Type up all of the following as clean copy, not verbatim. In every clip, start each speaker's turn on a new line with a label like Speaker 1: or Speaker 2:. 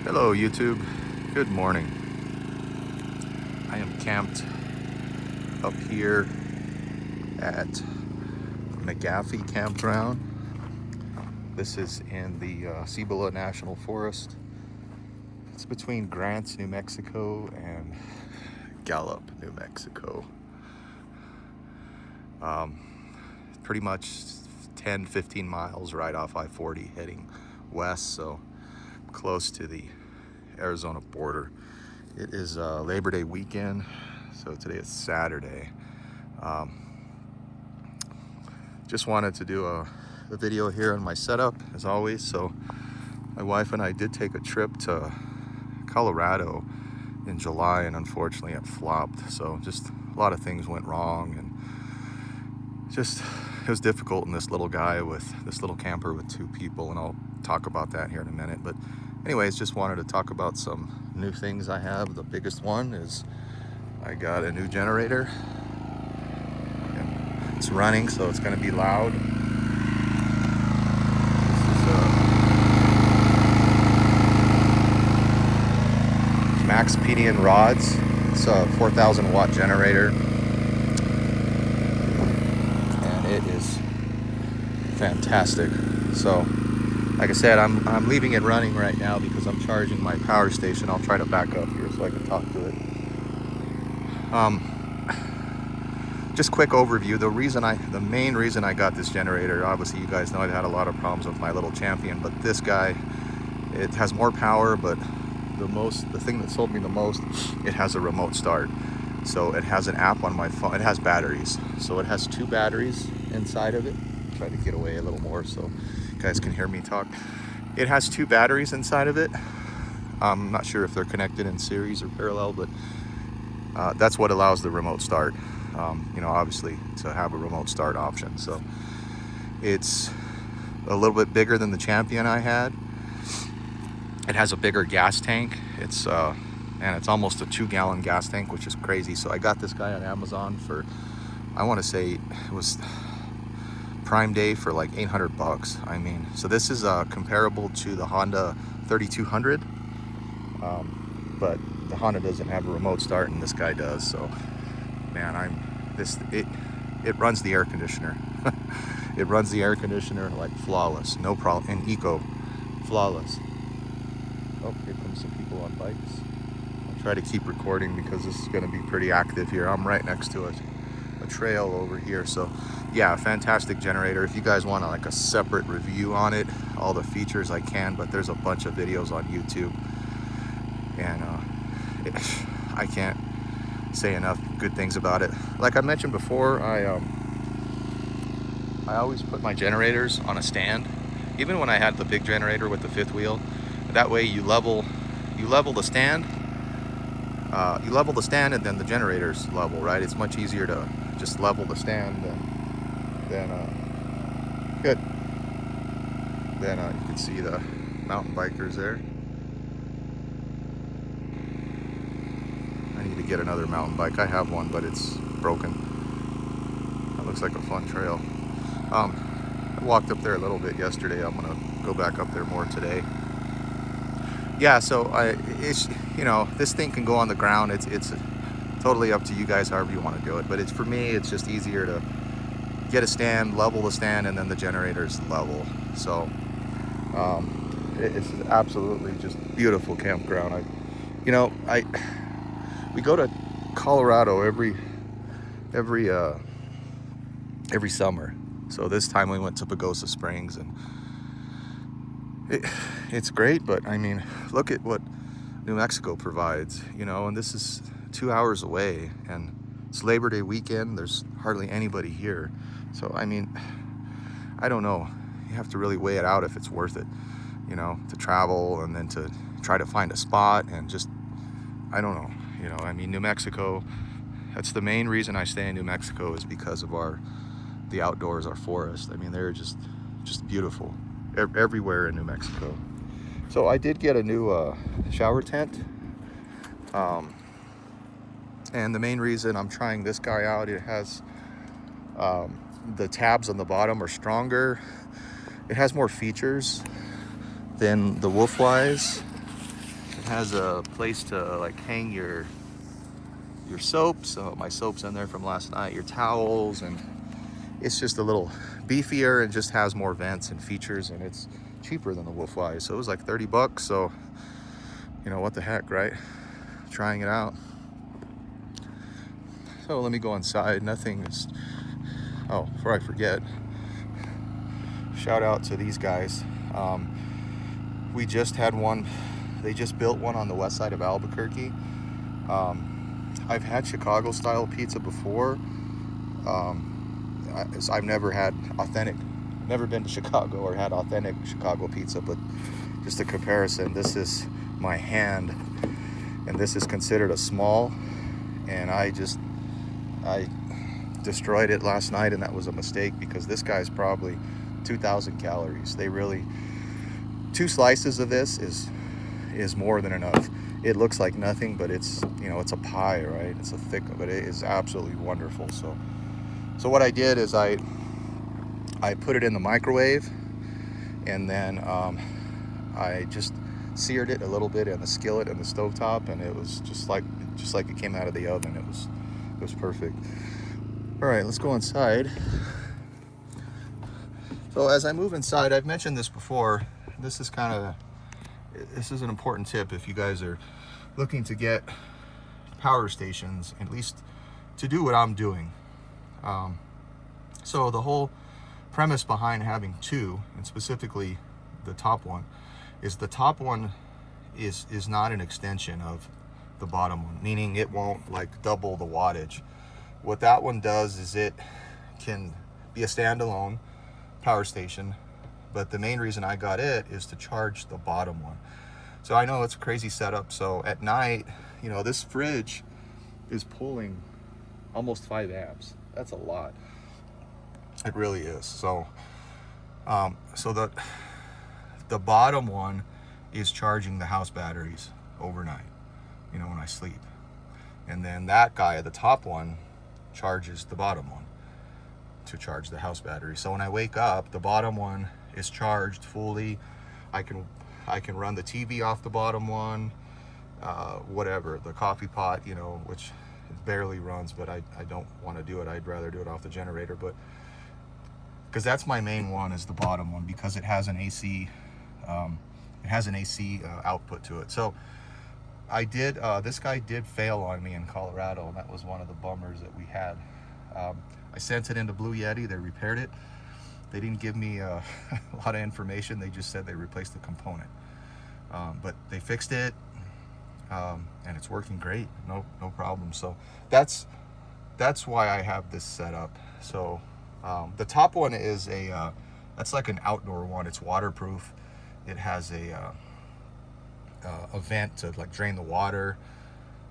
Speaker 1: Hello YouTube, good morning. I am camped up here at McGaffey Campground. This is in the Cibola National Forest. It's between Grants, New Mexico and Gallup, New Mexico. Pretty much 10-15 miles right off I-40 heading west, so close to the Arizona border. It is Labor Day weekend, so today is Saturday. Just wanted to do a video here on my setup as always. So my wife and I did take a trip to Colorado in July, and unfortunately it flopped. So just a lot of things went wrong, and just it was difficult in this little camper with two people, and I'll talk about that here in a minute. But anyways, just wanted to talk about some new things I have. The biggest one is I got a new generator. It's running, so it's going to be loud. This is Max Pedian rods. It's a 4,000 watt generator, and it is fantastic. So like I said, I'm leaving it running right now because I'm charging my power station. I'll try to back up here so I can talk to it. Just quick overview. The main reason I got this generator, obviously you guys know I've had a lot of problems with my little Champion, but this guy, it has more power, but the thing that sold me the most, it has a remote start. So it has an app on my phone. It has batteries. So it has 2 batteries inside of it. Try to get away a little more so you guys can hear me talk. It has 2 batteries inside of it. I'm not sure if they're connected in series or parallel, but that's what allows the remote start. Obviously to have a remote start option. So it's a little bit bigger than the Champion I had. It has a bigger gas tank. It's almost a 2-gallon gas tank, which is crazy. So I got this guy on Amazon for, I want to say it was Prime Day for like $800. I mean, so this is comparable to the Honda 3200, but the Honda doesn't have a remote start and this guy does. So man, it runs the air conditioner. It runs the air conditioner like flawless, no problem. And eco, flawless. Oh, here comes some people on bikes. I'll try to keep recording because this is going to be pretty active here. I'm right next to a trail over here. So yeah, fantastic generator. If you guys want like a separate review on it, all the features, I can, but there's a bunch of videos on YouTube, and I can't say enough good things about it. Like I mentioned before, I always put my generators on a stand, even when I had the big generator with the 5th wheel. That way you level the stand, and then the generator's level, right? It's much easier to just level the stand than you can see the mountain bikers there. I need to get another mountain bike. I have one, but it's broken. That looks like a fun trail. I walked up there a little bit yesterday. I'm gonna go back up there more today. Yeah, so this thing can go on the ground. It's totally up to you guys, however you want to do it. But for me, it's just easier to get a stand, level the stand, and then the generator's level. So it's absolutely just beautiful campground. We go to Colorado every summer. So this time we went to Pagosa Springs, and it's great, but I mean, look at what New Mexico provides, and this is 2 hours away, and it's Labor Day weekend. There's hardly anybody here. So I mean, I don't know. You have to really weigh it out if it's worth it, to travel and then to try to find a spot, and just, I don't know. I mean, New Mexico, that's the main reason I stay in New Mexico, is because of the outdoors, our forest. I mean, they're just beautiful everywhere in New Mexico. So I did get a new shower tent. And the main reason I'm trying this guy out, it has the tabs on the bottom are stronger. It has more features than the Wolfwise. It has a place to like hang your soaps. So my soap's in there from last night, your towels, and it's just a little beefier and just has more vents and features, and it's cheaper than the Wolfwise. So it was like 30 bucks. So, you know, what the heck, right? Trying it out. So let me go inside. Nothing is, oh, before I forget, shout out to these guys. We just had one, they just built one on the west side of Albuquerque. I've had Chicago style pizza before. I've never had authentic, never been to Chicago or had authentic Chicago pizza, but just a comparison, this is my hand, and this is considered a small, and I destroyed it last night, and that was a mistake because this guy's probably 2,000 calories. They really, 2 slices of this is more than enough. It looks like nothing, but it's, you know, it's a pie, right? It's a thick, but it is absolutely wonderful. So what I did is I put it in the microwave, and then I just seared it a little bit in the skillet and the stovetop, and it was just like it came out of the oven. It was perfect. All right, let's go inside. So as I move inside, I've mentioned this before. This is an important tip if you guys are looking to get power stations, at least to do what I'm doing. So the whole premise behind having 2, and specifically the top one, is the top one is not an extension of the bottom one, meaning it won't like double the wattage. What that one does is it can be a standalone power station, but the main reason I got it is to charge the bottom one. So I know it's a crazy setup. So at night, you know, this fridge is pulling almost 5 amps. That's a lot. It really is. So the bottom one is charging the house batteries overnight, you know, when I sleep. And then that guy at the top one charges the bottom one to charge the house battery. So when I wake up, the bottom one is charged fully. I can run the TV off the bottom one, whatever, the coffee pot, you know, which it barely runs, but I don't want to do it. I'd rather do it off the generator, but because that's my main one, is the bottom one, because it has an AC output to it. So I did, this guy did fail on me in Colorado, and that was one of the bummers that we had. I sent it into Blue Yeti. They repaired it. They didn't give me a lot of information. They just said they replaced the component, but they fixed it, and it's working great. No problem. So that's why I have this set up. So the top one is that's like an outdoor one. It's waterproof. It has a vent to like drain the water,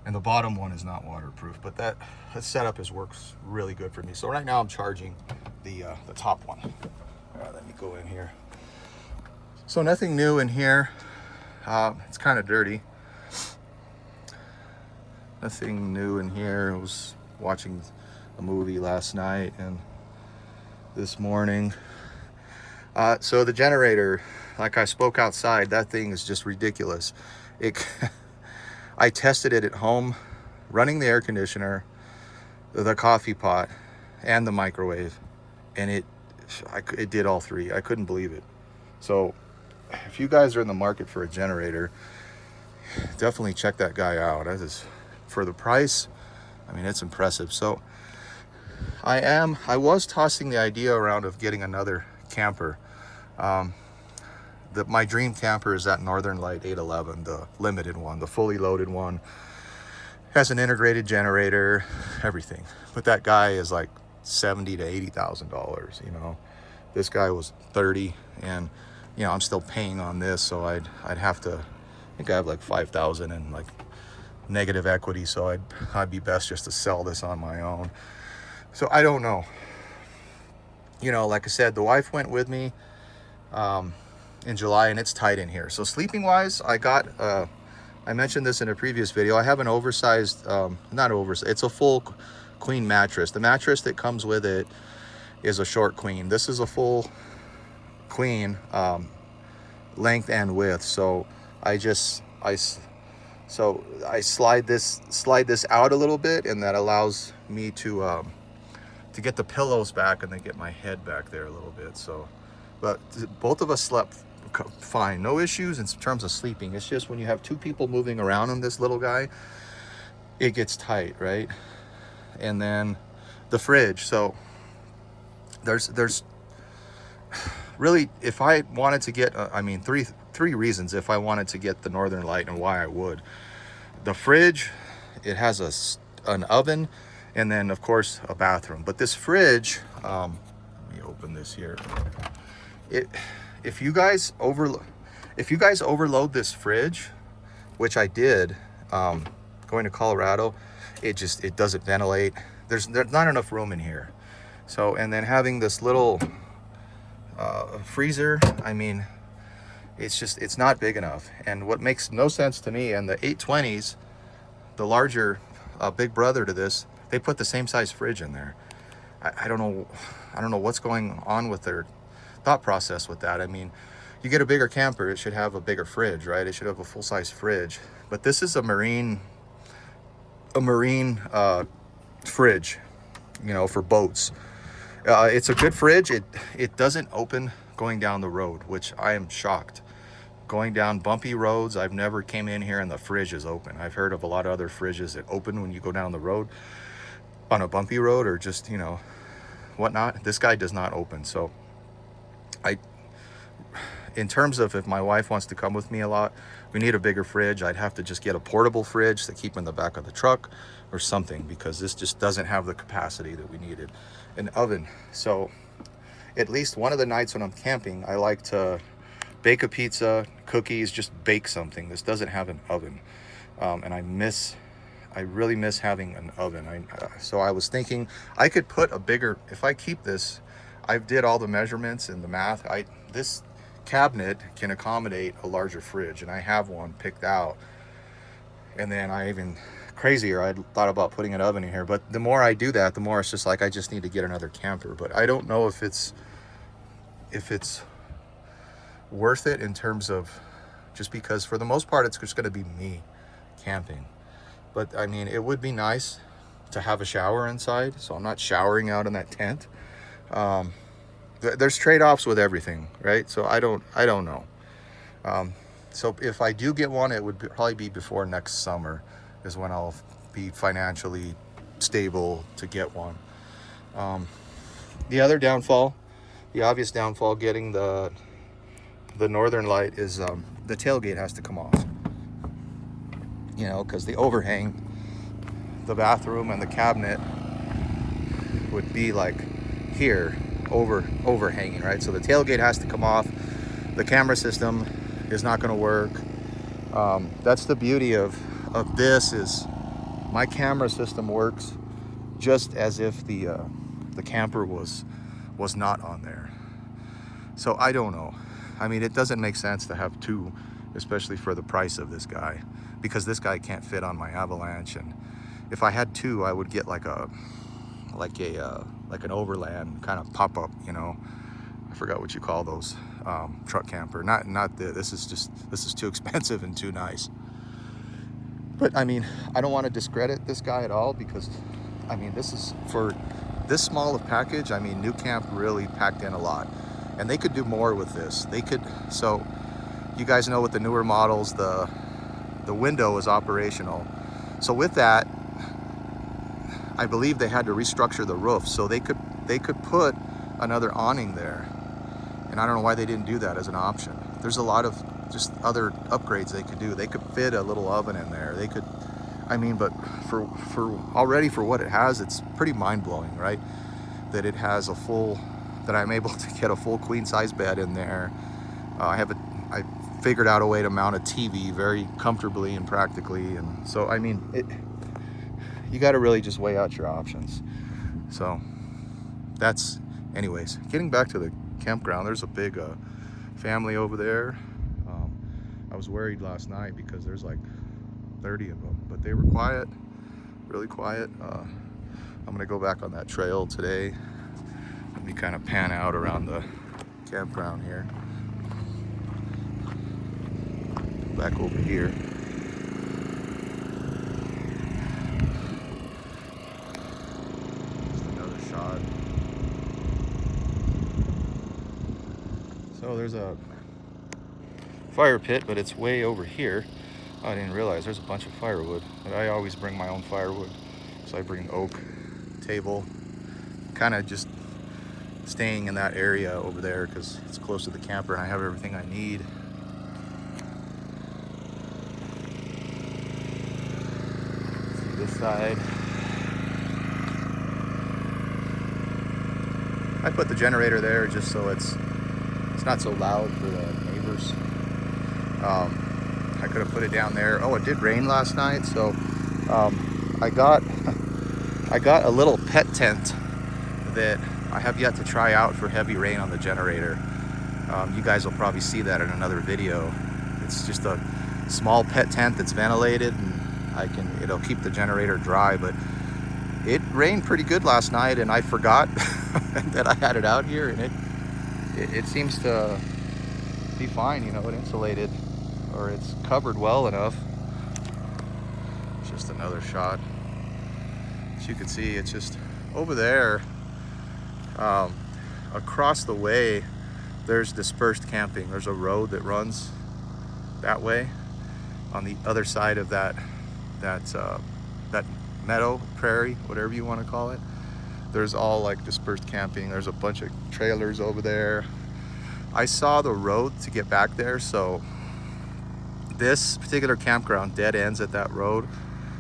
Speaker 1: and the bottom one is not waterproof, but that setup works really good for me. So right now I'm charging the top one. All right, let me go in here. So nothing new in here. It's kind of dirty. Nothing new in here. I was watching a movie last night and this morning. So the generator, like I spoke outside, that thing is just ridiculous. I tested it at home, running the air conditioner, the coffee pot, and the microwave, and it did all 3. I couldn't believe it. So if you guys are in the market for a generator, definitely check that guy out. That is, for the price, I mean, it's impressive. So I was tossing the idea around of getting another camper. My dream camper is that Northern Light 811, the limited one, the fully loaded one. Has an integrated generator, everything. But that guy is like $70,000 to $80,000. You know, this guy was 30, and you know I'm still paying on this, so I'd have to. I think I have like 5,000 in like negative equity, so I'd be best just to sell this on my own. So I don't know. You know, like I said, the wife went with me in July, and it's tight in here. So sleeping wise, I mentioned this in a previous video. I have an oversized, not oversized, it's a full queen mattress. The mattress that comes with it is a short queen. This is a full queen, length and width. So I So I slide this out a little bit, and that allows me to get the pillows back and then get my head back there a little bit. So, but both of us slept fine, no issues in terms of sleeping. It's just when you have two people moving around on this little guy, it gets tight, right? And then the fridge. So there's really, if I wanted to get, I mean, three reasons if I wanted to get the Northern Light and why I would. The fridge, it has an oven, and then of course a bathroom. But this fridge, let me open this here. If you guys overload this fridge, which I did, going to Colorado, it doesn't ventilate. There's not enough room in here. So, and then having this little freezer, I mean, it's not big enough. And what makes no sense to me, and the 820s, the larger big brother to this, they put the same size fridge in there. I don't know what's going on with their thought process with that. I mean, you get a bigger camper, it should have a bigger fridge, right? It should have a full-size fridge. But this is a marine fridge, you know, for boats. It's a good fridge. It doesn't open going down the road, which I am shocked. Going down bumpy roads, I've never came in here and the fridge is open. I've heard of a lot of other fridges that open when you go down the road on a bumpy road, or just, you know, whatnot. This guy does not open. So in terms of if my wife wants to come with me a lot, we need a bigger fridge. I'd have to just get a portable fridge to keep in the back of the truck or something, because this just doesn't have the capacity that we needed. An oven. So at least one of the nights when I'm camping, I like to bake a pizza, cookies, just bake something. This doesn't have an oven. And I really miss having an oven. So I was thinking I could put a bigger, if I keep this, I did all the measurements and the math. This cabinet can accommodate a larger fridge, and I have one picked out. And then I thought about putting an oven in here. But the more I do that, the more it's just like I just need to get another camper. But I don't know if it's worth it in terms of, just because for the most part it's just going to be me camping. But I mean, it would be nice to have a shower inside, so I'm not showering out in that tent. There's trade-offs with everything, right? So I don't know. So if I do get one, it would probably be before next summer is when I'll be financially stable to get one. The other downfall, the obvious downfall getting the Northern Light is the tailgate has to come off. You know, because the overhang, the bathroom and the cabinet would be like here, overhanging, right? So the tailgate has to come off. The camera system is not going to work. That's the beauty of this, is my camera system works just as if the camper was not on there. So I don't know. I mean, it doesn't make sense to have two, especially for the price of this guy, because this guy can't fit on my Avalanche. And if I had two, I would get like an overland kind of pop-up, you know. I forgot what you call those, truck camper. This is too expensive and too nice. But I mean, I don't want to discredit this guy at all, because I mean, this is for this small of package. I mean, New Camp really packed in a lot, and they could do more with this. So you guys know with the newer models, the window is operational. So with that, I believe they had to restructure the roof so they could put another awning there. And I don't know why they didn't do that as an option. There's a lot of just other upgrades they could do. They could fit a little oven in there. They could, I mean, but for what it has, it's pretty mind-blowing, right? That it has that I'm able to get a full queen size bed in there. I figured out a way to mount a TV very comfortably and practically. And so, I mean, you got to really just weigh out your options. So anyways, getting back to the campground, there's a big family over there. I was worried last night because there's like 30 of them, but they were quiet, really quiet. I'm gonna go back on that trail today. Let me kind of pan out around the campground here. Back over here. there's a fire pit, but it's way over here. I didn't realize there's a bunch of firewood. But I always bring my own firewood. So I bring oak, table, kind of just staying in that area over there because it's close to the camper and I have everything I need. See this side. I put the generator there just so it's not so loud for the neighbors. I could have put it down there. Oh, it did rain last night, so I got a little pet tent that I have yet to try out for heavy rain on the generator. You guys will probably see that in another video. It's just a small pet tent that's ventilated, and it'll keep the generator dry. But it rained pretty good last night, and I forgot that I had it out here, and it seems to be fine. You know, it insulated, or it's covered well enough. Just another shot. As you can see, it's just over there. Across the way, there's dispersed camping. There's a road that runs that way. On the other side of that meadow, prairie, whatever you want to call it, there's all like dispersed camping. There's a bunch of trailers over there. I saw the road to get back there, so this particular campground dead ends at that road.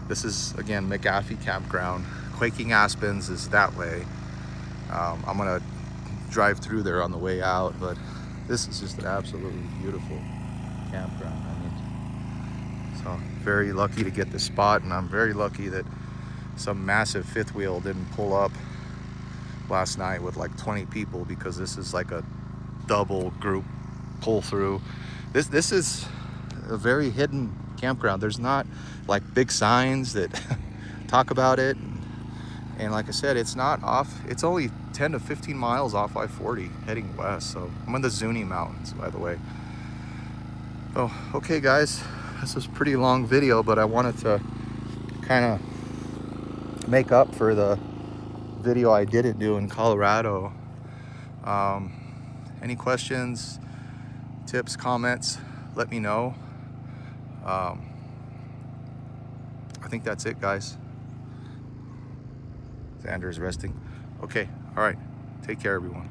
Speaker 1: This is, again, McGaffey Campground. Quaking Aspens is that way. I'm gonna drive through there on the way out, but this is just an absolutely beautiful campground. I mean, so very lucky to get this spot, and I'm very lucky that some massive fifth wheel didn't pull up last night with like 20 people, because this is like a double group pull through. This is a very hidden campground. There's not like big signs that talk about it. And like I said, it's not off. It's only 10 to 15 miles off I-40 heading west. So I'm in the Zuni Mountains, by the way. Oh, okay guys, this was a pretty long video, but I wanted to kind of make up for the video I didn't do in Colorado. Any questions, tips, comments, let me know. I think that's it, guys. Xander is resting. Okay, all right. Take care, everyone.